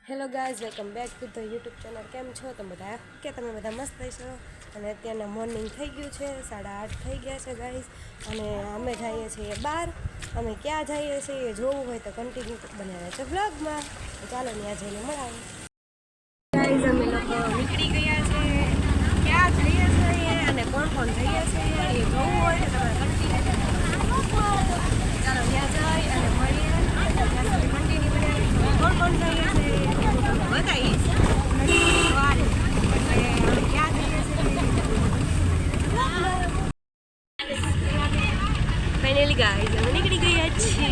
Hello guys, welcome back to the YouTube channel. કેમ છો તમે બધા? કે તમે બધા મસ્ત છો? અને અત્યારના મોર્નિંગ થઈ ગયું છે, 8:30 થઈ ગયા છે ગાઈઝ. અને અમે જઈએ છીએ બહાર. અમે ક્યાં જઈએ છીએ એ જોવું હોય તો કન્ટિન્યુ બનાવે છે વ્લોગમાં. ચાલો ત્યાં જઈને મળાવે. ગાઈઝ, અમે લોકો નીકળી ગયા છે. ક્યાં જઈએ છીએ અને કોણ કોણ જઈએ છીએ એ જોવું હોય તો તમે કન્ટિન્યુ ચાલો ત્યાં જઈ અને મળીએ. ત્યાં સુધી કન્ટિન્યુ બનાવીશું. કોણ કોણ જઈએ છીએ બતાવીશ. ફાઇનલી ગાઈઝ અમે નીકળી ગયા છીએ.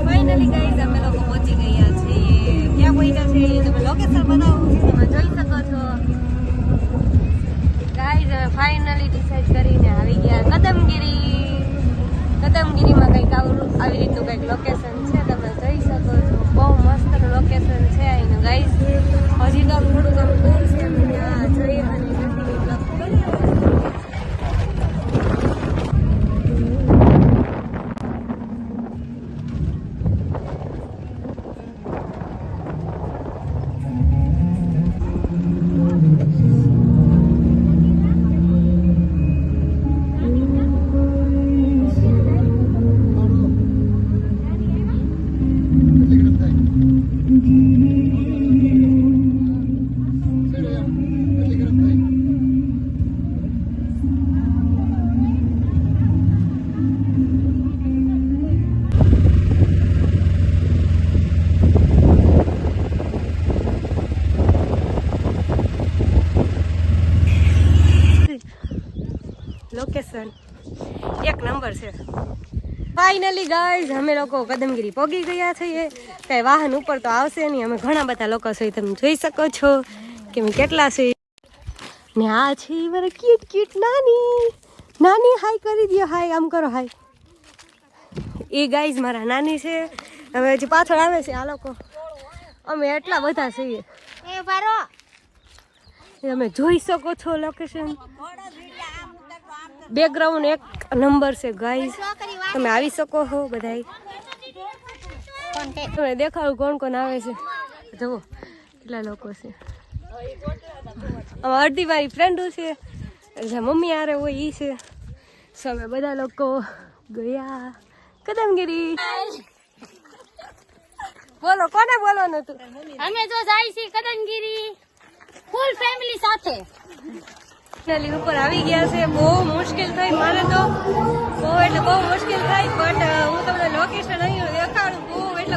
ફાઇનલી ગાઈઝ અમે લોકો પહોંચી ગયા છીએ. ક્યાં પહોંચ્યા છે એ તમે લોકેશન બતાવું તમે જોઈ શકો છો. ગાઈઝ અમે ફાઇનલી ડિસાઈડ કરીને આવી ગયા કદમગીરીમાં કંઈક આવી રીતનું કંઈક લોકેશન છે. તમે જોઈ શકો છો. બહુ મસ્ત લોકેશન છે અહીંનું ગાઈઝ. હજી તો થોડુંક આમ દૂર છે. અમે ત્યાં જઈ અને લોકેશન એક નંબર છે. ફાઇનલી ગાઈઝ અમે લોકો કદમગીરી પહોંચી ગયા છીએ. કઈ વાહન ઉપર તો આવશે નહીં. અમે ઘણા બધા લોકો છે તમે જોઈ શકો છો કે અમે કેટલા છે. ને આ છે મારે ક્યુટ ક્યુટ નાની હાય કરી દો. હાય આમ કરો હાય. એ ગાઈઝ મારા નાની છે. હવે હજી પાછળ આવે છે આ લોકો. અમે એટલા બધા છીએ. તમે જોઈ શકો છો લોકેશન. બેકગ્રાઉન્ડ એક નંબર છે ગાઈઝ. તમે આવી શકો છો બધાય. તમે દેખાડું કોણ કોણ આવે છે. જુઓ કેટલા લોકો છે. અડધી મારી ફ્રેન્ડો છે. મમ્મી આરે હોય એ છે. અમે બધા લોકો ગયા કદમગીરી. બોલો કોને બોલવાનું હતું? અમે તો જાય છે કદમગીરી ફૂલ ફેમિલી સાથે. ઉપર આવી ગયા છે. બહુ મુશ્કેલ થઈ મારે તો. બહુ મુશ્કેલ થઈ. બટ હું તમને લોકેશન અહીં દેખાડું.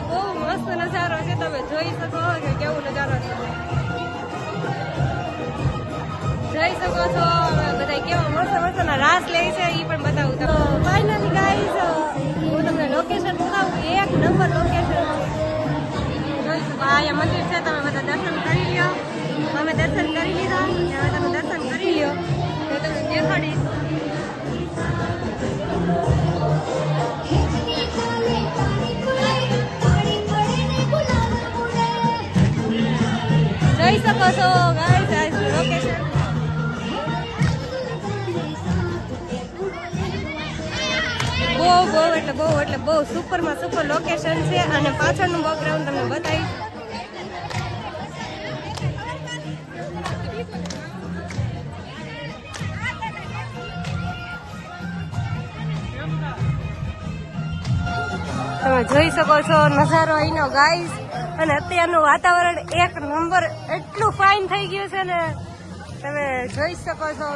બહુ મસ્ત નજારો છે. તમે જોઈ શકો કે કેવું નજારો છે. જોઈ શકો છો બધા કેવા મસ્ત ના રાસ લે છે એ પણ બતાવું. તો ફાઇનલી ગાઈઝ હું તમને લોકેશન બતાવું. એક નંબર લોકેશન. જોઈ શકો અહીંયા મંદિર છે. તમે બધા દર્શન કરી લ્યો. અમે દર્શન કરી લીધા. હવે તમે દર્શન કરી લ્યો તો તમને દેખાડીશ. જોઈ શકો છો ગાઈઝ આ લોકેશન. બહુ સુપરમાં સુપર લોકેશન છે. અને પાછળનું બેકગ્રાઉન્ડ તમને બતાવીશ. તમે જોઈ શકો છો નજારો અહીંનો ગાઈઝ. અને અત્યારનું વાતાવરણ એક નંબર એટલું ફાઇન થઈ ગયું છે ને તમે જોઈ શકો છો.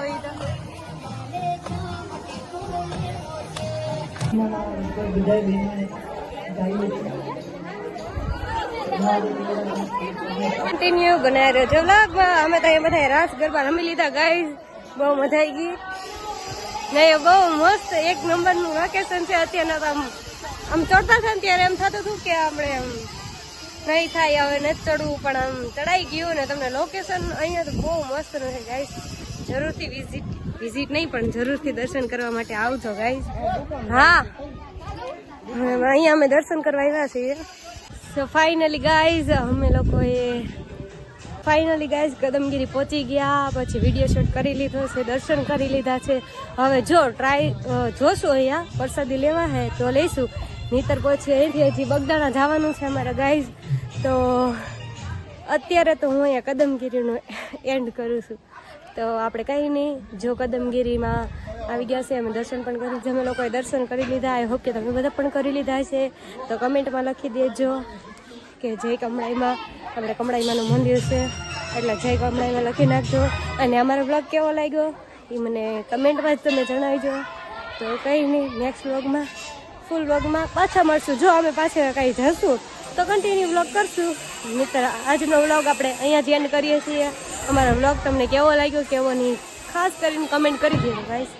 કન્ટિન્યુ બનાવી રહ્યો છો વ્લોગમાં. અમે તો બધા રાસ ગરબા રમી લીધા ગાઈઝ. બહુ મજા આવી ગઈ. નહીં બહુ મસ્ત એક નંબરનું વેકેશન છે. અત્યારના તો આમ ચડતા છે ને ત્યારે એમ થતું હતું કે આપણે એમ નહીં થાય હવે નથી ચડવું. પણ આમ ચડાઈ ગયું ને તમને લોકેશન અહીંયા તો બહુ મસ્ત છે ગાઈઝ. જરૂરથી વિઝિટ નહીં પણ જરૂરથી દર્શન કરવા માટે આવજો ગાઈઝ. હા અહીંયા અમે દર્શન કરવા આવ્યા છીએ. સો ફાઇનલી ગાઈઝ અમે લોકોએ કદમગીરી પહોંચી ગયા. પછી વિડીયો શૂટ કરી લીધો છે, દર્શન કરી લીધા છે. હવે જો જોશું અહીંયા પ્રસાદી લેવા હે તો લઈશું, નહીતર પછી અહીંથી હજી બગદાણા જવાનું છે અમારા ગાઈઝ. તો અત્યારે તો હું અહીંયા કદમગીરીનું એન્ડ કરું છું. તો આપણે કંઈ નહીં, જો કદમગીરીમાં આવી ગયા છે, અમે દર્શન પણ કરી, અમે લોકોએ દર્શન કરી લીધા. આઈ હોપ કે તમે બધા પણ કરી લીધા છે. તો કમેન્ટમાં લખી દેજો કે જય કમળાઈમાં, આપણે કમળાઈમાનું મંદિર છે એટલે જય કમળાઈમાં લખી નાખજો. અને અમારો બ્લોગ કેવો લાગ્યો એ મને કમેન્ટમાં જ તમે જણાવજો. તો કંઈ નહીં, નેક્સ્ટ વ્લોગમાં ફૂલ વ્લોગમાં પાછા મળશું. જો અમે પાછા કંઈ જશું તો કન્ટિન્યુ વ્લોગ કરશું. મિત્ર આજનો વ્લોગ આપણે અહીંયા જ એન્ડ કરીએ છીએ. અમારો વ્લોગ તમને કેવો લાગ્યો કેવો નહીં ખાસ કરીને કમેન્ટ કરી દેજો ગાઈસ.